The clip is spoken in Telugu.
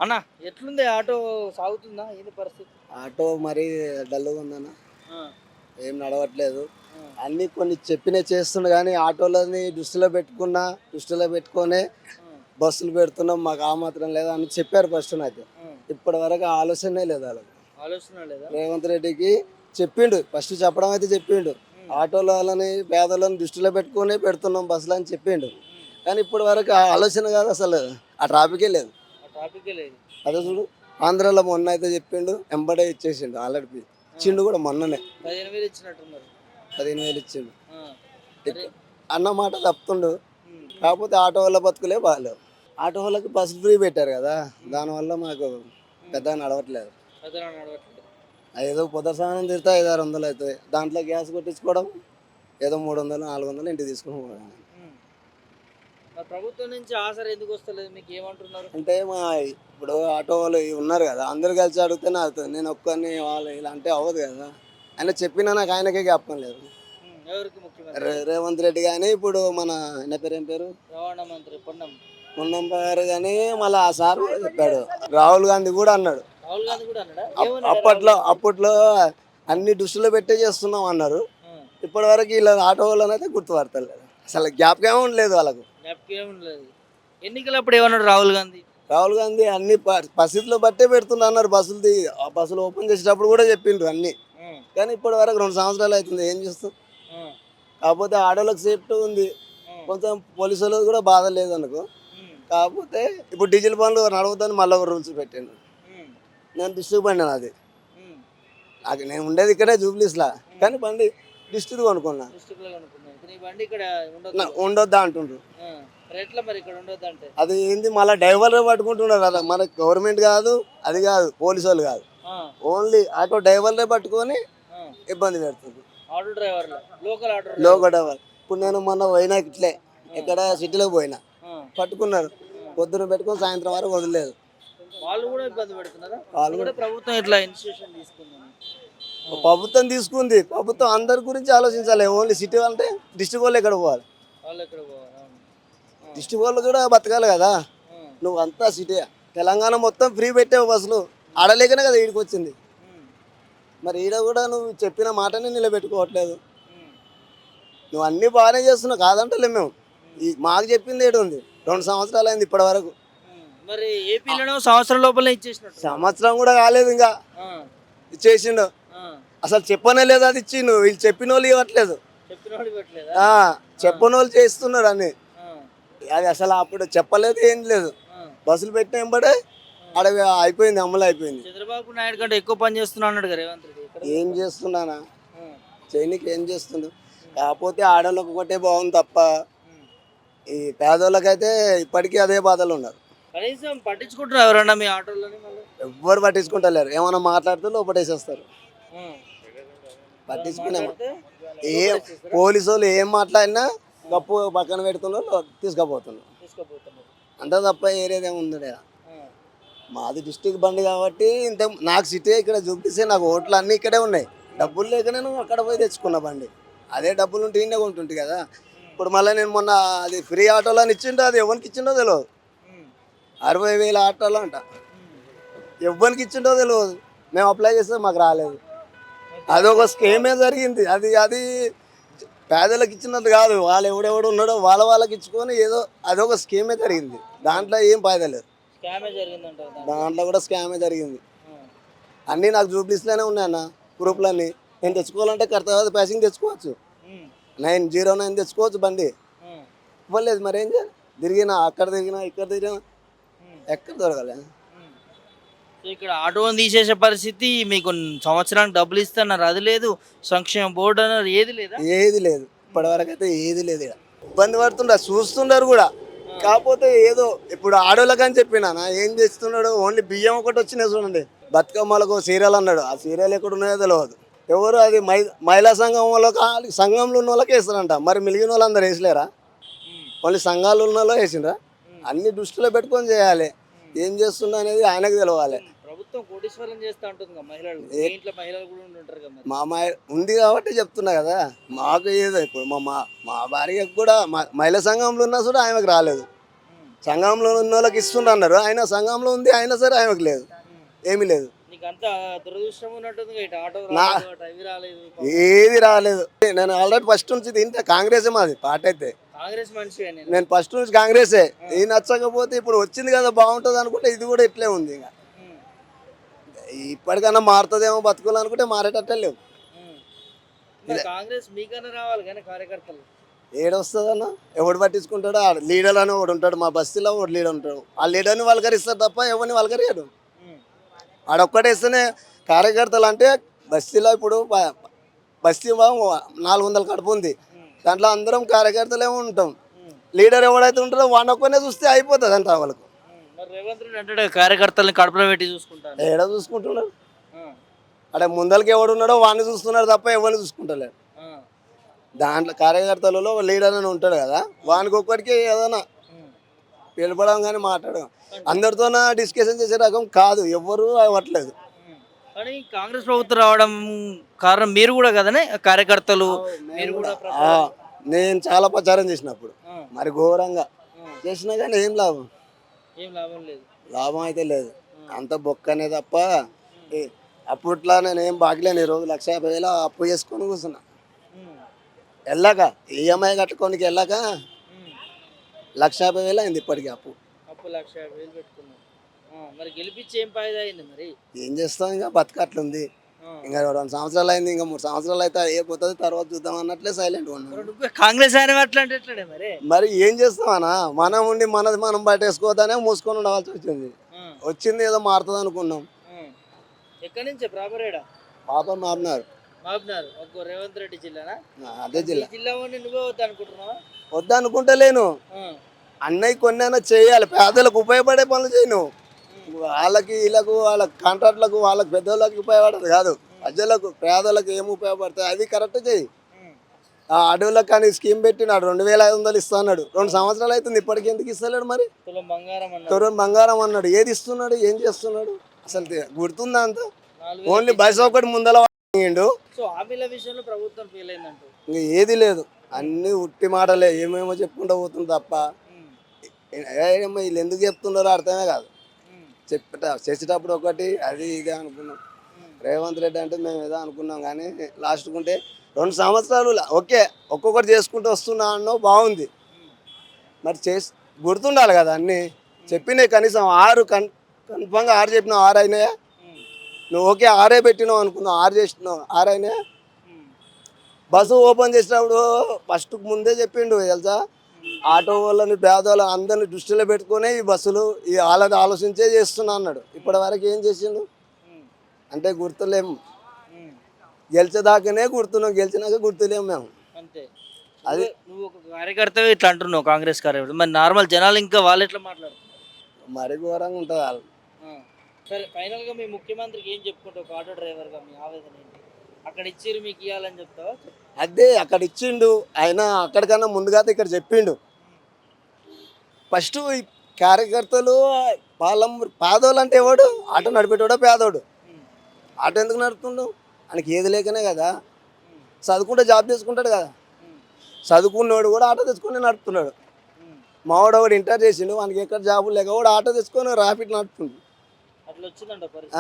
అన్న ఎట్లుంది ఆటో సాగుతుందా? ఏంది పరిస్థితి? ఆటో మరి డల్గా ఉందన్న. ఆ! ఏం నడవట్లేదు. ఆ! అన్నీ కొన్ని చెప్పినవి చేస్తుండు కానీ ఆటోలని దృష్టిలో పెట్టుకొనే ఆ! బస్సులు పెడుతున్నాం. మాకు ఆ మాత్రం లేదా అని చెప్పారు ఫస్ట్ నాకు. ఆ! ఇప్పటి వరకు ఆలోచనే లేదు వాళ్ళకి. ఆలోచన లేదా? రేవంత్ రెడ్డికి చెప్పిండు, ఫస్ట్ చెప్పడం అయితే చెప్పిండు. హ్మ్. ఆటోల వాళ్ళని పేదలను దృష్టిలో పెట్టుకునే పెడుతున్నాం బస్సులు అని చెప్పిండు. హ్మ్. కానీ ఇప్పటి వరకు ఆ ఆలోచన కాదు, అసలు ఆ ట్రాఫికే లేదు. ఆ టాపికే లేదు. అదే చూడు, ఆంధ్రాలో మొన్న అయితే చెప్పిండు, ఎంబడే ఇచ్చేసిండు ఆల్రెడీ. ఆ! ఇచ్చిండు కూడా మొన్ననే 15,000 ఇచ్చినట్టున్నారు. 15,000 ఇచ్చిండు. ఆ! మరి ఇప్ అన్న మాట తప్పుతుండు. హ్మ్. కాకపోతే ఆటో వాళ్ళ బతుకులే బాగాలేవు. ఆటో వాళ్ళకి బస్సు ఫ్రీ పెట్టారు కదా, హ్మ్. దానివల్ల మాకు హ్మ్. పెద్దగా నడవట్లేదు. పెద్దగా నడవట్లేదు. ఏదో పొద్దు స్నానం తిరిగితే 500-600 అవుతుంది. దాంట్లో గ్యాస్ కొట్టించుకోవడం ఏదో 300 400 ఇంటికి తీసుకుని పోవడం. హ్మ్. మరి ప్రభుత్వం నుంచి ఆసరా ఎందుకు వస్తలేదు? మీకు ఏమంటున్నారు? అంటే ఇప్పుడు ఆటో వాళ్ళు ఉన్నారు కదా, అందరు కలిసి అడిగితేనే అవుతుంది. నేను ఒక్కరిని వాళ్ళు ఇలా అంటే అవ్వదు కదా. ఆయన చెప్పినా నాకు ఆయనకే జ్ఞాపకం లేదు. హ్మ్. ఎవరికి ముఖ్యమంత్రికి? రేవంత్ రెడ్డి కానీ, ఇప్పుడు మన ఆయన పేరు ఏం పేరు, రవాణా మంత్రి పొన్నం. మున్నం గారు కానీ, మళ్ళీ ఆ సార్ కూడా చెప్పాడు. రాహుల్ గాంధీ కూడా అన్నాడు. రాహుల్ గాంధీ కూడా అన్నాడా? ఏమన్నాడు రాహుల్ అప్పట్లో గాంధీ? అప్పట్లో అన్ని దృష్టిలో పెట్టే చేస్తున్నాం అన్నారు. ఆ! ఇప్పటి వరకు ఇలా ఆటో వాళ్ళనైతే గుర్తుపడతలేదు. అసలు జ్ఞాపకం ఉండలేదు వాళ్ళకు. జ్ఞాపకం లేదు. ఎన్నికలప్పుడు ఏమన్నాడు రాహుల్ గాంధీ? రాహుల్ గాంధీ అన్ని పరిస్థితుల్లో బట్టే పెడుతున్నా అన్నారు. ఆ బస్సులు ఓపెన్ చేసేటప్పుడు కూడా చెప్పిండ్రు అన్ని. హ్మ్. కానీ ఇప్పటి వరకు 2 సంవత్సరాలు అవుతుంది, ఏం చేస్తాం. హ్మ్. కాకపోతే ఆడోళ్ళకి సేఫ్టీ ఉంది, హ్మ్. కొంచెం పోలీసు వాళ్ళకి కూడా బాధ లేదనుకో. హ్మ్. కాకపోతే ఇప్పుడు డీజిల్ బండ్లు నడవద్దని మళ్ళీ ఒక రూల్స్ పెట్టిండు. హ్మ్. నేను డిస్ట్రిక్ట్ బండి అది. హ్మ్. నాకు నేను ఉండేది ఇక్కడే జూబ్లీస్లా, హ్మ్. కానీ బండి డిస్ట్రిక్ట్ కొనుక్కున్నా. డిస్ట్రిక్ట్‌లో కొనుక్కున్నాను. నీ బండి ఇక్కడ ఉండొద్దు. ఉండొద్దా అంటుండ్రు. ఆ! మరి ఎట్లా మరి ఇక్కడ ఉండొద్దంటే? అది ఏంది, మళ్ళీ డ్రైవర్లే పట్టుకుంటున్నారు. అలా మనకి గవర్నమెంట్ కాదు, అది కాదు, పోలీసు వాళ్ళు కాదు, ఆ! ఓన్లీ ఆటో డ్రైవర్లే పట్టుకొని ఆ! ఇబ్బంది పెడుతుంది. ఆటో డ్రైవర్లు. లోకల్ ఆటో లోకల్ డ్రైవర్లు. డ్రైవర్. ఇప్పుడు నేను మొన్న పోయినా ఇట్లే, ఆ! ఇక్కడ సిటీలో పోయినా, ఆ! పట్టుకున్నారు. ఆ! పొద్దున పెట్టుకొని సాయంత్రం వరకు వదిలేదు. వాళ్ళు గూడా ఇబ్బంది పెడుతున్నారా? వాళ్ళు అది కూడా కూడా ప్రభుత్వం ఇట్లా ఇనిషియేషన్ తీసుకుందని. ఆ! ప్రభుత్వం తీసుకుంది. ప్రభుత్వం అందరి గురించి ఆలోచించాలి. ఓన్లీ సిటీ అంటే డిస్ట్రిక్ట్ వాళ్ళు ఎక్కడ పోవాలి. వాళ్ళెక్కడ పోవాలి? అవును. ఆ! డిస్ట్రిక్ట్ వాళ్ళు కూడా బతకాలి కదా. ఆ! నువ్వు అంతా సిటీ, తెలంగాణ మొత్తం ఫ్రీ పెట్టావు బస్సులు, హ్మ్. ఆడలేకనే కదా ఈడికి వచ్చింది. హ్మ్. మరి ఈడ కూడా నువ్వు చెప్పిన మాటనే నిలబెట్టుకోవట్లేదు. హ్మ్. నువ్వు అన్నీ బాగానే చేస్తున్నావు, కాదంటలే మేము. హ్మ్. మాకు చెప్పింది ఏడు ఉంది, 2 సంవత్సరాలు అయింది ఇప్పటి వరకు. హ్మ్. మరి ఏపీలోనేమో సంవత్సరం లోపలే ఇచ్చేసినట్టున్నారు. సంవత్సరం కూడా కాలేదు ఇంకా, ఆ! ఇచ్చేసిండు. ఆ! అసలు చెప్పనే లేదు, అది ఇచ్చిండు. వీళ్ళు చెప్పిన వాళ్ళు ఇవ్వట్లేదు. చెప్పినోడు ఇవ్వట్లేదా? ఆ, ఆ! చెప్పని వాళ్ళు చేస్తున్నారు అన్ని. ఆ! అది అసలు అప్పుడు చెప్పలేదు, ఏం లేదు. ఆ! బస్సులు పెట్టిన వెంబడే ఆ! అడవి అయిపోయింది, అమలు అయిపోయింది. చంద్రబాబు నాయుడు కంటే ఎక్కువ పని చేస్తున్నా అన్నాడు కదా రేవంత్ రెడ్డి. ఎక్కడ ఏం చేస్తున్నాడు? చేస్తున్నానా, ఆ! చేయనీకి ఏం చేస్తుండు. హ్మ్. కాకపోతే ఆడవాళ్ళకి ఒకటే బాగుంది తప్ప, హ్మ్. ఈ పేదోళ్ళకైతే ఇప్పటికీ అదే బాధలు ఉన్నారు. కనీసం పట్టించుకుంటున్నారా ఎవరన్నా మీ ఆటోలని మళ్ళీ? ఎవ్వరు పట్టించుకుంటలేరు. ఏమైనా మాట్లాడితే లోపటేసేస్తారు. ఆ! ఏమన్నా పట్టించుకునేమో మాట్లాడితే ఏ లోపడేసేస్తారా? పోలీసు వాళ్ళు ఏం మాట్లాడినా ఆ! గప్పు పక్కన పెడుతున్నారు, తీసుకుపోతున్నారు. తీసుకుపోతున్నారు. అంతే తప్ప ఏరేది ఏముంది ఈడ. ఆ! మాది డిస్టిక్ బండి కాబట్టి ఇంత, నాకు సిటీ ఇక్కడ చూపిస్తే నాకు ఓట్లు అన్నీ ఇక్కడే ఉన్నాయి. హ్మ్. డబ్బులు లేక నేను అక్కడ పోయి తెచ్చుకున్న బండి. అదే డబ్బులు ఉంటే ఈయనే కొంటుంటి కదా. హ్మ్. ఇప్పుడు మళ్ళీ నేను మొన్న అది ఫ్రీ ఆటోలో అని ఇచ్చిండో, అది ఎవరికి ఇచ్చిండో తెలియదు. హ్మ్. 60,000 ఆటోలో అంట, హ్మ్. ఎవరికి ఇచ్చిండో తెలియదు. మేము అప్లై చేస్తే మాకు రాలేదు. మీకు అదొక రాలేదు. స్కీమే జరిగింది. అది అది పేదలకు ఇచ్చినట్టు కాదు. వాళ్ళు ఎవడెవడు ఉన్నాడో వాళ్ళకి ఇచ్చుకొని ఏదో అదొక స్కీమే జరిగింది. ఆ! దాంట్లో ఏం ఫాయిదా లేదు. స్కామే జరిగిందంటారు దాంట్లో. దాంట్లో కూడా స్కామే జరిగింది. ఆ! అన్నీ నాకు జూబ్లీస్లోనే ఉన్నాయన్న ఆ! ప్రూఫ్లన్నీ. ఆ! నేను తెచ్చుకోవాలంటే కర్తవ్య ప్యాసింగ్ తెచ్చుకోవచ్చు. హ్మ్. 909 తెచ్చుకోవచ్చు బండి. ఆ! ఇవ్వలేదు, మరి ఏం చేయాలి. తిరిగినా, అక్కడ తిరిగినా, ఇక్కడ తిరిగినా, హ్మ్. ఎక్కడ దొరకలే. హ్మ్. సో, ఇక్కడ ఆటోని తీసేసే పరిస్థితి, మీకు సంవత్సరానికి డబ్బులిస్తన్నారు అది లేదు, సంక్షేమ బోర్డ్ అన్నారు ఏది లేదా? ఏది లేదు. హ్మ్. ఇప్పటివరకైతే ఏది లేదు ఈడ. ఇబ్బంది పడుతుండ్రు, చూస్తున్నారు కూడా. ఆ! కాకపోతే ఏదో ఇప్పుడు ఆడోళ్ళకని చెప్పినానా, ఏం చేస్తున్నాడు, ఓన్లీ బియ్యం ఒకటి వచ్చినాయి చూడండి. బతుకమ్మలకు సీరియల్ అన్నాడు, ఆ సీరియల్ ఎక్కడ ఉన్నాయో తెలియదు. ఎవరు అది మహిళా సంఘం వాళ్ళకి, సంఘంలో ఉన్న వాళ్ళకి వేస్తారంట. మరి మిగిలిన వాళ్ళు అందరు వేసలేరా? హ్మ్. ఓన్లీ సంఘాలు ఉన్న వాళ్ళు వేసిండ్రా? హ్మ్. అన్ని దృష్టిలో పెట్టుకొని చేయాలి. హ్మ్. ఏం చేస్తున్నా అనేది ఆయనకు తెలవాలి. ప్రభుత్వం కోటీశ్వరం చేస్తా ఉంటుంది కదా మహిళలు. ఏ మీ ఇంట్లో మహిళలు కూడా ఉండుంటారు కదా మరి. మా అమ్మాయి ఉంది కాబట్టి చెప్తున్నా కదా. హ్మ్. మాకు ఏదో ఇప్పుడు మా మా మా భార్యకు కూడా మహిళా సంఘంలో ఉన్నా కూడా ఆమెకు రాలేదు. హ్మ్. సంఘంలో ఉన్న వాళ్ళకి ఇస్తుండ్రు అన్నారు, ఆయన సంఘంలో ఉంది అయినా సరే ఆయనకు లేదు, ఏమీ లేదు, నీకు అంతా దురదృష్టం ఉన్నట్టుంది ఇటు ఆటో నా రాలేదు అటు అవి రాలేదు ఏది రాలేదు. నేను ఆల్రెడీ ఫస్ట్ నుంచి తింటే కాంగ్రెసే మాది పార్టీ అయితే, కాంగ్రెస్ మనిషి నేను నేను ఫస్ట్ నుంచి కాంగ్రెసే. ఇది నచ్చకపోతే ఇప్పుడు వచ్చింది కదా బాగుంటుంది అనుకుంటే ఇది కూడా ఇట్లే ఉంది. ఇంకా ఉమ్, ఇప్పటికన్నా మారుతుందేమో బతుకులు మారేటట్టే లేవు. ఉమ్. మరి కాంగ్రెస్ మీకన్నా రావాలి కానీ కార్యకర్తలు ఏడొస్తుందన్న, ఎవడు పట్టించుకుంటాడు? ఆ లీడర్ అని ఒకడు ఉంటాడు, మా బస్తీలో ఒకడు లీడర్ ఉంటాడు, ఆ లీడర్ని వల్కరిస్తారు తప్ప ఎవరిని వల్కరియడు. ఉమ్, ఆడొక్కటేస్తేనే కార్యకర్తలు అంటే బస్తీలో ఇప్పుడు బస్తీ 400 కడుపు ఉంది, ఉమ్, దాంట్లో అందరం కార్యకర్తలే ఉంటాం. ఉమ్, లీడర్ ఎవడైతే ఉంటాడో వాడిని ఒక్కనే చూస్తే అయిపోతుంది అంట వాళ్ళకు. ఉమ్. మరి రేవంత్ రెడ్డి అంటే కార్యకర్తల్ని కడుపులో పెట్టి చూసుకుంటాను ఏడ చూసుకుంటున్నాడు? అక్కడ ముందలకి ఎవడున్నాడో వాడిని చూస్తున్నారు తప్ప ఎవరిని చూసుకుంటలేడు. దాంట్లో కార్యకర్తలలో లీడర్ అని ఉంటాడు కదా, వానికి ఒక్కడికి ఏదైనా పిలపడం కానీ మాట్లాడడం, అందరితో డిస్కషన్ చేసే రకం కాదు, ఎవ్వరు అవ్వట్లేదు. కానీ కాంగ్రెస్ ప్రభుత్వం రావడం కారణం మీరు కూడా కదనే కార్యకర్తలు మీరు కూడా ఆ, నేను చాలా ప్రచారం చేసినప్పుడు ఆ, మరి ఘోరంగా ఆ. చేసినా కానీ ఏం లాభం, ఏం లాభం లేదు లాభం అయితే లేదు, అంత బొక్కనే తప్ప. ఏ- అప్పట్లో నేను ఏం బాగలేను, ఈరోజు 1,50,000 అప్పు చేసుకొని కూర్చున్నా, ఉమ్, వెళ్ళాక ఈఎంఐ కట్టుకోనికి వెళ్ళాక ఉమ్. 1,50,000 అయింది ఇప్పటికి అప్పు. అప్పు 1,50,000 పెట్టుకున్నాం. మరి గెలిపించి ఏం ఫాయిదా అయింది మరి ఏం చేస్తాం, ఇంకా బతకట్లుంది. ఆ. ఇంకా 2 సంవత్సరాలు అయింది, ఇంకా 3 సంవత్సరాలు అయితే ఏ పోతుంది, తర్వాత చూద్దాం అన్నట్లే సైలెంట్ ఉన్నాం. మరి నువ్వు కాంగ్రెస్ ఆయన అట్లా అంటే ఎట్లానే మరి మరి ఏం చేస్తామన్నా, మనం ఉండి మనది మనం పట్టేసుకోవద్దనే మూసుకొని ఉండవలసి వచ్చింది. ఆ, వచ్చింది ఏదో మారుతుంది అనుకున్నాం, ఆ. ఎక్కడి నుంచి ప్రాపర్ ఏడా పాపం మారినారు. మాపునారు ఒక రేవంత్ రెడ్డి జిల్లానా అదే జిల్లా. ఈ జిల్లా వాడిని నువ్వే వద్దు అనుకుంటున్నావా వద్దనుకుంటలేను, అన్నయ్య కొన్నైనా చేయాలి, పేదలకు ఉపయోగపడే పనులు చేయను. వాళ్ళకి వీళ్ళకు వాళ్ళ కాంట్రాక్ట్లకు వాళ్ళకి పెద్దోళ్ళకి ఉపయోగపడదు కాదు, ప్రజలకు పేదలకు ఏమి ఉపయోగపడతాయి అవి కరెక్ట్ చేయి. ఆ అడవులకు కానీ స్కీమ్ పెట్టినాడు, 2,500 ఇస్తా అన్నాడు, 2 సంవత్సరాలు అవుతుంది ఇప్పటికి ఎందుకు ఇస్తలేడు? మరి తులం బంగారం అన్నారు తొరం బంగారం అన్నాడు, ఏది ఇస్తున్నాడు, ఏం చేస్తున్నాడు అసలు గుర్తుందా అంత? 4,000 ఓన్లీ బస్ ఒకటి ముందల వాడిండు, సో హామీల విషయంలో ప్రభుత్వం ఫెయిల్ అయిందంటూ ఇంక ఏది లేదు, అన్ని ఉట్టి మాటలే, ఏమేమో చెప్పుకుంటూ పోతుంది తప్ప. ఏమో వీళ్ళు ఎందుకు చెప్తున్నారో అర్థమే కాదు. చేసేటప్పుడు ఒకటి అది ఇదే అనుకున్నాం, రేవంత్ రెడ్డి అంటే మేము ఏదో అనుకున్నాం, కానీ లాస్ట్కు ఉంటే 2 సంవత్సరాలు ఓకే ఒక్కొక్కటి చేసుకుంటూ వస్తున్నా అన్నో బాగుంది. మరి గుర్తుండాలి కదా అన్నీ చెప్పినాయి, కనీసం 6 కన్ఫామ్గా 6 చెప్పినావు, 6 అయినాయా? నువ్వు ఓకే 6 పెట్టినావు అనుకున్నావు, 6 చేసినావు, 6 అయినాయా? బస్సు ఓపెన్ చేసినప్పుడు ఫస్ట్ ముందే చెప్పిండు తెలుసా, ఆటో వాళ్ళని పేదవాళ్ళని అందరిని దృష్టిలో పెట్టుకునే ఈ బస్సులు ఈ వాళ్ళని ఆలోచించే చేస్తున్నా అన్నాడు. ఇప్పటి వరకు ఏం చేసిండు అంటే గుర్తులేము, గెలిచేదాకానే గుర్తున్నాం, గెలిచినాక గుర్తులేము మేము. అంతే అది నువ్వు ఒక కార్యకర్త ఇట్లా అంటున్నావు కాంగ్రెస్ కార్యకర్త, మరి నార్మల్ జనాలు ఇంకా వాళ్ళు ఎట్లా మాట్లాడుతున్నారు? మరి ఘోరంగా ఉంటుంది వాళ్ళు. సరే ఫైనల్ గా మీ ముఖ్యమంత్రికి ఏం చెప్పుకుంటావు, ఒక ఆటో డ్రైవర్ గా మీ ఆవేదన ఏంటి? అక్కడ ఇచ్చిర్రు మీకు ఇవ్వాలని చెప్తావా? అదే అక్కడ ఇచ్చిండు ఆయన, అక్కడికన్నా ముందుగా ఇక్కడ చెప్పిండు. ఫస్ట్ ఈ కార్యకర్తలు పేదోళ్ళు అంటే ఎవడు? ఆటో నడిపేటోడో పేదోడు, ఆటో ఎందుకు నడుపుతుండు? ఆయనకి ఏది లేకనే కదా, చదువుకుంటే జాబ్ చేసుకుంటాడు కదా, చదువుకున్నవాడు కూడా ఆటో తెచ్చుకొని నడుపుతున్నాడు. మావాడు ఒకటి ఇంటర్ చేసిండు, వానికి ఎక్కడ జాబులు లేక కూడా ఆటో తెచ్చుకొని ర్యాపిడ్ నడుపుతుంది. అట్లా వచ్చిందంట పరిస్థితి.